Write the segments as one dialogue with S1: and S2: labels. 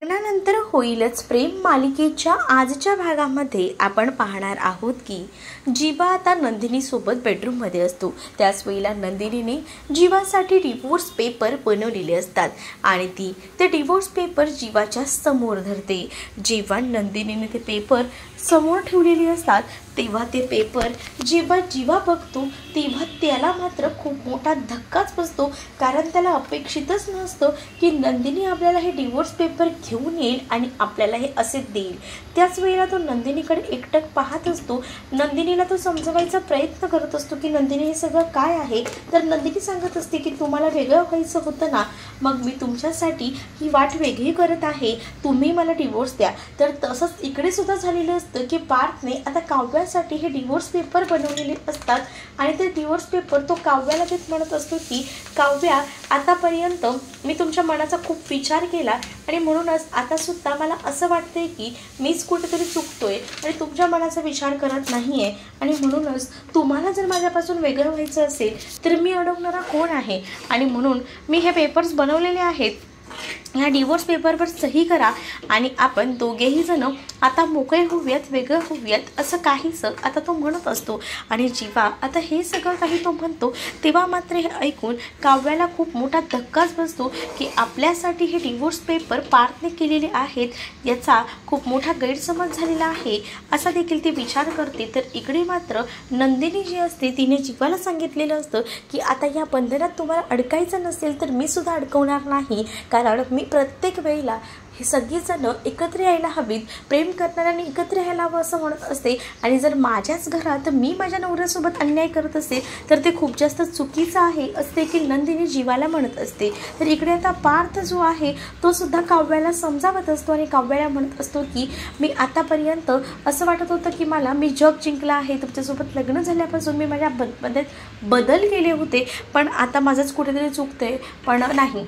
S1: लग्नानंतर होईलच प्रेम मालिकेच्या आजच्या भागामध्ये आपण पाहणार आहोत की जीवा आता नंदिनी सोबत बेडरूममध्ये असतो। त्याच वेळेला नंदिनीने जीवासाठी डिवोर्स पेपर बनवलेले असतात आणि ती ते डिवोर्स पेपर जीवाच्या समोर धरते। जेव्हा नंदिनीने ते पेपर समोर ठेवलेले असतात तेव्हा ते पेपर जेव्हा जीवा बघतो तेव्हा त्याला मात्र खूप मोठा धक्काच बसतो, कारण त्याला अपेक्षितच नसतं की नंदिनी आपल्याला हे डिवोर्स पेपर घेऊन येईल आणि आपल्याला हे असे देईल। त्याच वेळेला तो नंदिनीकडे एकटक पाहत असतो। नंदिनीला तो समजवायचा प्रयत्न करत असतो की नंदिनी हे सगळं काय आहे। तर नंदिनी सांगत असते की तुम्हाला वेगळं व्हायचं होतं ना, मग मी तुमच्यासाठी ही वाट वेगळी करत आहे, तुम्ही मला डिवोर्स द्या। तर तसंच इकडे सुद्धा झालेलं असतं की पार्थने आता काव्यासाठी हे डिवोर्स पेपर बनवलेले असतात आणि ते डिवोर्स पेपर तो काव्याला देत म्हणत असतो की काव्या, आतापर्यंत मी तुमच्या मनाचा खूप विचार केला आणि म्हणूनच आता सुद्धा मला असं वाटतंय की मीच कुठेतरी चुकतोय आणि तुमच्या मनाचा विचार करत नाही आहे आणि म्हणूनच तुम्हाला जर माझ्यापासून वेगळं व्हायचं असेल तर मी अडवणारा कोण आहे आणि म्हणून मी हे पेपर्स बनवलेले आहेत। ह्या डिवोर्स पेपरवर सही करा आणि आपण दोघेही जण आता मोकळे होऊयात, वेगळं होऊयात असं काहीसं आता तो म्हणत असतो। आणि जेव्हा आता हे सगळं काही तो म्हणतो तेव्हा मात्र हे ऐकून काव्याला खूप मोठा धक्काच बसतो की आपल्यासाठी हे डिवोर्स पेपर पार्थने केलेले आहेत याचा खूप मोठा गैरसमज झालेला आहे असा देखील ती विचार करते। तर इकडे मात्र नंदिनी जी असते तिने जीवाला सांगितलेलं असतं की आता या बंधनात तुम्हाला अडकायचं नसेल तर मी सुद्धा अडकवणार नाही, कारण मी प्रत्येक वेळेला हे सगळीजण एकत्र यायला हवीत, प्रेम करणाऱ्यांनी एकत्र यायला हवं असं म्हणत असते। आणि जर माझ्याच घरात मी माझ्या नवऱ्यासोबत अन्याय करत असेल तर ते खूप जास्त चुकीचं आहे असं देखील नंदिनी जीवाला म्हणत असते। तर इकडे आता पार्थ जो आहे तो सुद्धा काव्याला समजावत असतो आणि काव्याला म्हणत असतो की मी आतापर्यंत असं वाटत होतं की मी जग जिंकला आहे, तुमच्यासोबत लग्न झाल्यापासून मी माझ्या बदल केले होते, पण आता माझंच कुठेतरी चुकतंय, पण नाही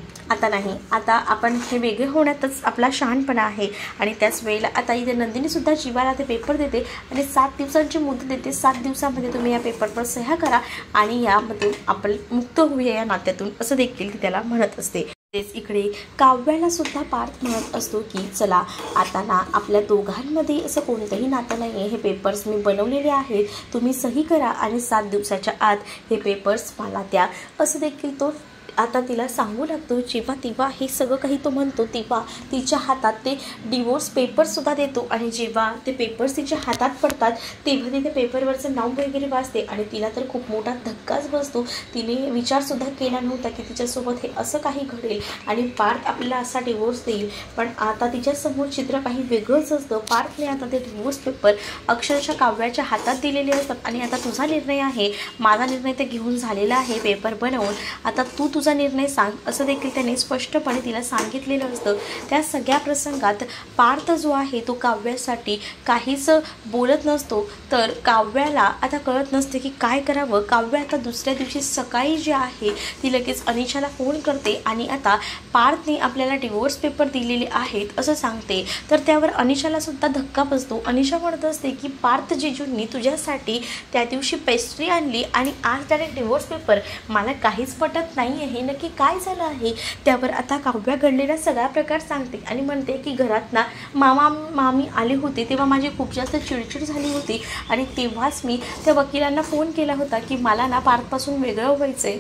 S1: आता आपण हे वेगळे होण्यातच आपला शहाणपणा आहे। आणि त्याच वेळेला आता इथे नंदिनीसुद्धा जीवाला ते पेपर देते आणि 7 दिवसांची मुदत देते, 7 दिवसामध्ये तुम्ही या पेपरवर सह्या करा आणि यामधून आपण मुक्त होऊया या नात्यातून असं देखील ती त्याला म्हणत असते। तेच इकडे काव्याला सुद्धा पार्थ म्हणत असतो की चला आता ना आपल्या दोघांमध्ये असं कोणतंही नातं नाही आहे, हे पेपर्स मी बनवलेले आहेत, तुम्ही सही करा आणि 7 दिवसाच्या आत हे पेपर्स मला द्या असं देखील तो आता तिला सांगू लागतो। जेव्हा हे सगळं काही तो म्हणतो तेव्हा तिच्या हातात ते डिवोर्स पेपरसुद्धा देतो आणि जेव्हा ते पेपर्स तिच्या हातात पडतात तेव्हा ती त्या पेपरवरचं नाव वगैरे वाचते आणि तिला तर खूप मोठा धक्काच बसतो। तिने विचारसुद्धा केला नव्हता की तिच्यासोबत हे असं काही घडेल आणि पार्थ आपल्याला असा डिवोर्स देईल, पण आता तिच्यासमोर चित्र काही वेगळंच असतं। पार्थने आता ते डिवोर्स पेपर अक्षरशः काव्याच्या हातात दिलेले असतात आणि आता तुझा निर्णय आहे, माझा निर्णय ते घेऊन झालेला आहे पेपर बनवून, आता तू तुझा निर्णय सांग असं देखील त्याने स्पष्टपणे तिला सांगितलेलं असतं। त्या सगळ्या प्रसंगात पार्थ जो आहे तो काव्यासाठी काहीच बोलत नसतो, तर काव्याला आता कळत नसते की काय करावं। काव्य आता दुसऱ्या दिवशी सकाळी जे आहे ती लगेच अनिशाला फोन करते आणि आता पार्थने आपल्याला डिवोर्स पेपर दिलेले आहेत असं सांगते। तर त्यावर अनिशाला सुद्धा धक्का बसतो। अनिशा म्हणत असते की पार्थ जिजूंनी तुझ्यासाठी त्या दिवशी पेस्ट्री आणली आणि आज डायरेक्ट डिवोर्स पेपर, मला काहीच पटत नाही आहे, नक्की काय झालं आहे। त्यावर आता काव्या घडलेला सगळा प्रकार सांगते आणि म्हणते की घरात ना मामी आले होते तेव्हा माझी खूप जास्त चिडचिड झाली होती आणि तेव्हाच मी त्या वकिलांना फोन केला होता की मला ना पार्थपासून वेगळं व्हायचंय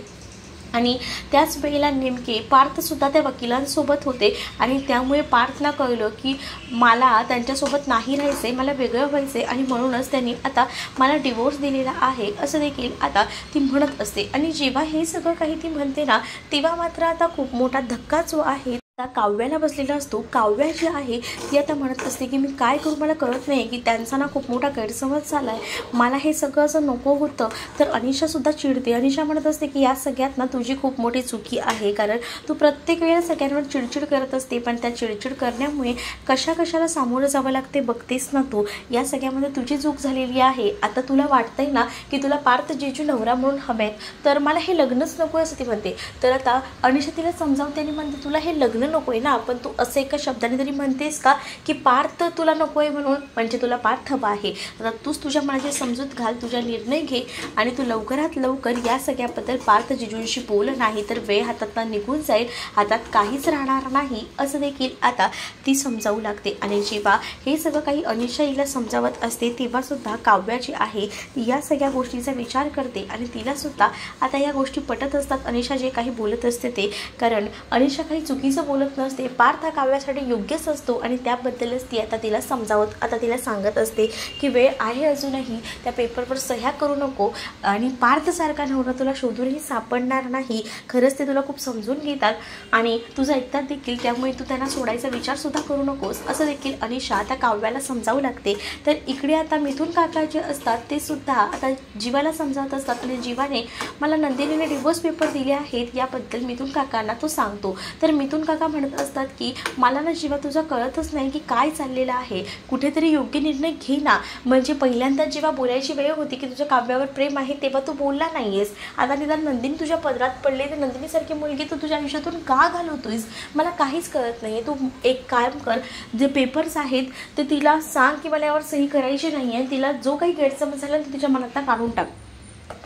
S1: आणि त्याच वेळेला नेमके पार्थसुद्धा त्या वकिलांसोबत होते आणि त्यामुळे पार्थला कळलं की मला त्यांच्यासोबत नाही राहायचे, मला वेगळं व्हायचे आणि म्हणूनच त्यांनी आता मला डिवोर्स दिलेला आहे असं देखील आता ती म्हणत असते। आणि जेव्हा हे सगळं काही ती म्हणते ना तेव्हा मात्र आता खूप मोठा धक्का जो आहे आता काव्याला बसलेला असतो। काव्या जी आहे ती आता म्हणत असते की मी काय करू, मला कळत नाही की त्यांचा ना खूप मोठा गैरसमज झाला आहे, मला हे सगळं असं नको होतं। तर अनिशासुद्धा चिडते। अनिशा म्हणत असते की या सगळ्यात ना तुझी खूप मोठी चुकी आहे, कारण तू प्रत्येक वेळेला सगळ्यांवर चिडचिड करत असते, पण त्या चिडचिड करण्यामुळे कशाला सामोरं जावं लागते बघतेस ना तू, या सगळ्यामध्ये तुझी चूक झालेली आहे। आता तुला वाटतंय ना की तुला पार्थ जिजू नवरा म्हणून हवेत, तर मला हे लग्नच नको असं ती म्हणते। तर आता अनिशा तिला समजावते आणि म्हणते तुला हे लग्न बोलणं नको आहे ना, पण तू असं एका शब्दाने तरी म्हणतेस का की पार्थ तुला नको आहे म्हणून, म्हणजे तुला पार्थ हवा आहे. आता तूच तुझ्या मनाची समजूत घाल, तुझा निर्णय घे आणि तू लवकरात लवकर या सगळ्याबद्दल पार्थ जिजूंशी बोल, नाही तर वेळ हातातून निघून जाईल, हातात काहीच राहणार नाही असं देखील आता ती समजावू लागते. आणि जेव्हा हे सगळं काही अनिशा हिला समजावत असते तेव्हा सुद्धा काव्या जी आहे या सगळ्या गोष्टीचा विचार करते आणि तिला सुद्धा आता या गोष्टी पटत असतात, अनिशा जे काही बोलत असते ते. कारण अनिशा काही चुकीचं बोलत नसते, पार्थ हा काव्यासाठी योग्यच असतो आणि त्याबद्दलच ती आता तिला समजावत आता तिला सांगत असते की वेळ आहे अजूनही, त्या पेपरवर सह्या करू नको आणि पार्थसारखा नवरा तुला शोधूनही सापडणार नाही. खरंच ते तुला खूप समजून घेतात आणि तुझं ऐकतात देखील, त्यामुळे तू त्यांना सोडायचा विचारसुद्धा करू नकोस असं देखील अनिशा आता काव्याला समजावू लागते. तर इकडे आता मिथुन काका जे असतात ते सुद्धा आता जीवाला समजावत असतात आणि जीवाने मला नंदिनीने डिवोर्स पेपर दिले आहेत याबद्दल मिथुन काकांना तो सांगतो. तर मिथुन काका म्हणत असतात की मला ना जीवा तुझा कळतच नाही की काय चाललेलं आहे, कुठेतरी योग्य निर्णय घे ना. म्हणजे पहिल्यांदा जेव्हा बोलायची वेळ होती की तुझ्या काव्यावर प्रेम आहे तेव्हा तू बोलला नाहीयेस, आता निदान नंदिनी तुझ्या पदरात पडले तर नंदिनीसारखी मुलगी तू तुझ्या आयुष्यातून का घालवतोयस, मला काहीच कळत नाही. तू एक काम कर, जे पेपर्स आहेत ते तिला सांग की मला यावर सही करायची नाही आहे, तिला जो काही गैरसमज झाला तो तिच्या मनातला काढून टाक.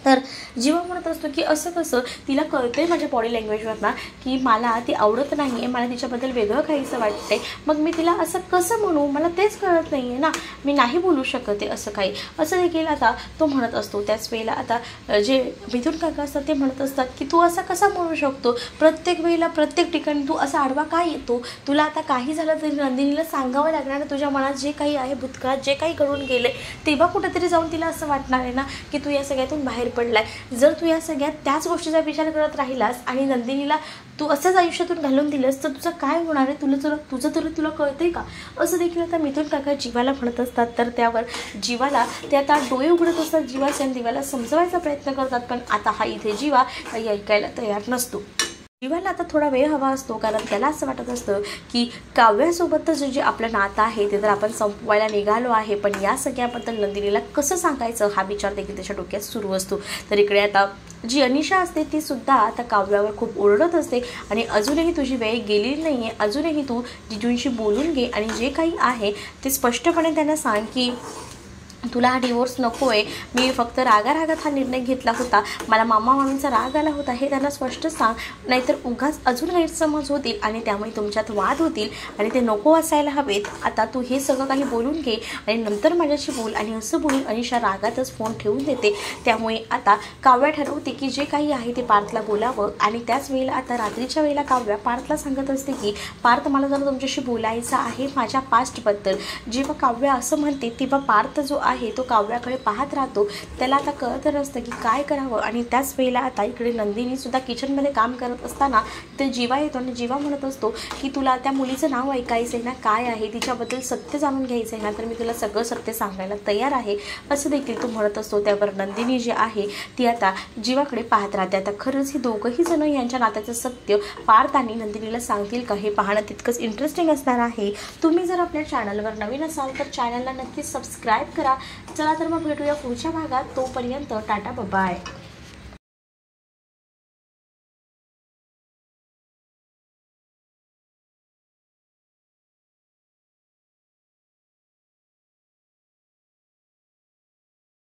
S1: तर जीवा म्हणत असतो की असं कसं, तिला कळतंय माझ्या बॉडी लँग्वेजवरनं की मला ती आवडत नाही आहे, मला तिच्याबद्दल वेगळं काहीसं वाटतंय, मग मी तिला असं कसं म्हणू, मला तेच कळत नाही आहे ना, मी नाही बोलू शकत आहे असं काही, असं देखील आता तो म्हणत असतो. त्याच वेळेला आता जे मिथुन काका असतात ते म्हणत असतात की तू असा कसा म्हणू शकतो, प्रत्येक वेळेला प्रत्येक ठिकाणी तू असा आडवा काय येतो, तुला आता काही झालं तरी नंदिनीला सांगावं लागणार, तुझ्या मनात जे काही आहे, भूतकाळात जे काही घडून गेले तेव्हा कुठेतरी जाऊन तिला असं वाटणार आहे ना की तू या सगळ्यातून बाहेर पडलाय. जर तू या सगळ्यात त्याच गोष्टीचा विचार करत राहिलास आणि नंदिनीला तू असंच आयुष्यातून घालून दिलंस तर तुझं काय होणार आहे, तुला कळतंय का, असं देखील आता मिथुन काका जीवाला म्हणत असतात. तर त्यावर जीवाला ते आता डोळे उघडत असतात, जीवाचे आणि जीवाला समजवायचा प्रयत्न करतात, पण आता हा इथे जीवा काही ऐकायला तयार नसतो. जीवाला आता थोडा वेळ हवा असतो, कारण त्याला असं वाटत असतं की काव्यासोबतच जे आपलं नातं आहे ते तर आपण संपवायला निघालो आहे, पण या सगळ्याबद्दल नंदिनीला कसं सांगायचं हा विचार देखील त्याच्या डोक्यात सुरू असतो. तर इकडे आता जी अनिशा असते ती सुद्धा आता काव्यावर खूप ओरडत असते आणि अजूनही तुझी वेळ गेलेली नाही आहे, अजूनही तू जिजूंशी बोलून घे आणि जे काही आहे ते स्पष्टपणे त्यांना सांग की तुला हा डिवोर्स नको आहे, मी फक्त रागारागात हा निर्णय घेतला होता, मला मामा मामींचा राग आला होता, हे त्यांना स्पष्ट सांग, नाहीतर उगाच अजून गैरसमज होतील आणि त्यामुळे तुमच्यात वाद होतील आणि ते नको असायला हवेत. आता तू हे सगळं काही बोलून घे आणि नंतर माझ्याशी बोल. आणि असं बोलून अनिशा रागातच फोन ठेवून देते. त्यामुळे आता काव्या ठरवते की जे काही आहे ते पार्थला बोलावं आणि त्याच वेळेला आता रात्रीच्या वेळेला काव्या पार्थला सांगत असते की पार्थ मला जर तुमच्याशी बोलायचं आहे माझ्या पास्टबद्दल. जेव्हा काव्या असं म्हणते तेव्हा पार्थ जो आहे तो काव्याकडे पाहत राहतो, त्याला आता कळत नसतं की काय करावं. आणि त्याच वेळेला आता इकडे नंदिनी सुद्धा किचनमध्ये काम करत असताना ते जीवा येतो आणि जीवा म्हणत असतो की तुला त्या मुलीचं नाव ऐकायचं आहे ना, काय आहे तिच्याबद्दल सत्य जाणून घ्यायचं आहे ना, तर मी तुला सगळं सत्य सांगायला तयार आहे असं देखील तो म्हणत असतो. त्यावर नंदिनी जी आहे ती आता जीवाकडे पाहत राहते. आता खरंच ही दोघंही जण यांच्या नात्याचं सत्य पार्थ आणि नंदिनीला सांगतील का, हे पाहणं तितकंच इंटरेस्टिंग असणार आहे. तुम्ही जर आपल्या चॅनलवर नवीन असाल तर चॅनलला नक्कीच सबस्क्राईब करा. चला तर मग भेटूया पुढच्या भागात, तोपर्यंत टाटा बाय.